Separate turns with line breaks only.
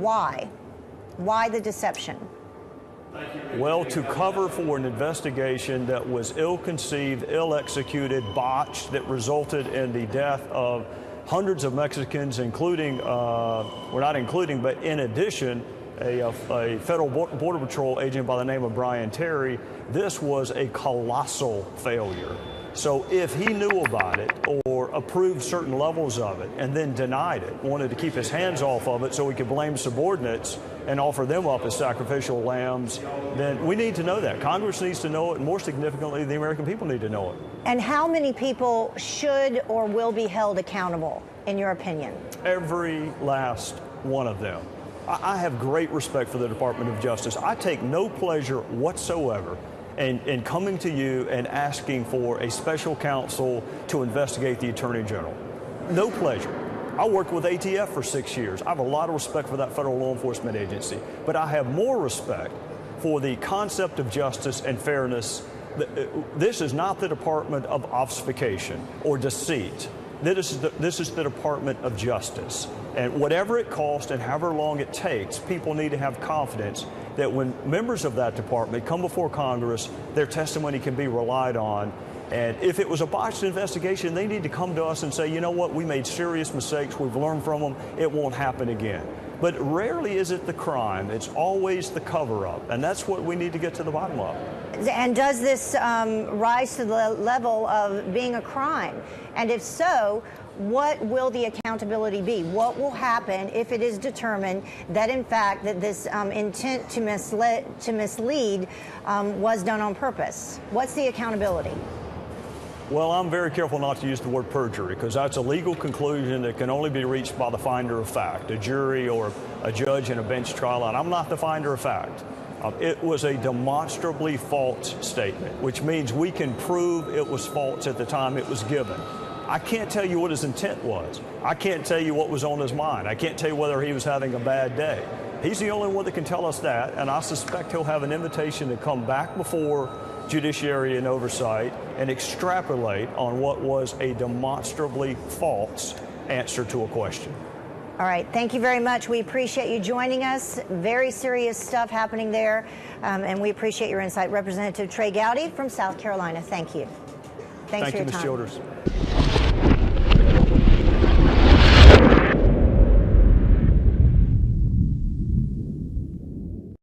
Why? Why the deception?
Well, to cover for an investigation that was ill-conceived, ill-executed, botched, that resulted in the death of hundreds of Mexicans, including, well, not including, but in addition, a federal Border Patrol agent by the name of Brian Terry. This was a colossal failure. So if he knew about it or approved certain levels of it and then denied it, wanted to keep his hands off of it so he could blame subordinates and offer them up as sacrificial lambs, then we need to know that. Congress needs to know it, and more significantly, the American people need to know it.
And how many people should or will be held accountable, in your opinion?
Every last one of them. I have great respect for the Department of Justice. I take no pleasure whatsoever in coming to you and asking for a special counsel to investigate the Attorney General. No pleasure. I worked with ATF for 6 years. I have a lot of respect for that federal law enforcement agency, but I have more respect for the concept of justice and fairness. This is not the Department of Obfuscation or Deceit. This is the Department of Justice. And whatever it costs and however long it takes, people need to have confidence that when members of that department come before Congress, their testimony can be relied on. And if it was a botched investigation, they need to come to us and say, you know what, we made serious mistakes, we've learned from them, it won't happen again. But rarely is it the crime, it's always the cover-up, and that's what we need to get to the bottom of.
And does this rise to the level of being a crime? And if so, what will the accountability be? What will happen if it is determined that, in fact, that this intent to mislead was done on purpose? What's the accountability?
Well, I'm very careful not to use the word perjury, because that's a legal conclusion that can only be reached by the finder of fact, a jury or a judge in a bench trial, and I'm not the finder of fact. It was a demonstrably false statement, which means we can prove it was false at the time it was given. I can't tell you what his intent was. I can't tell you what was on his mind. I can't tell you whether he was having a bad day. He's the only one that can tell us that, and I suspect he'll have an invitation to come back before Judiciary and Oversight and extrapolate on what was a demonstrably false answer to a question.
All right, thank you very much. We appreciate you joining us. Very serious stuff happening there, and we appreciate your insight. Representative Trey Gowdy from South Carolina, thank you. Thanks for your time.
Thank you, Ms. Childers.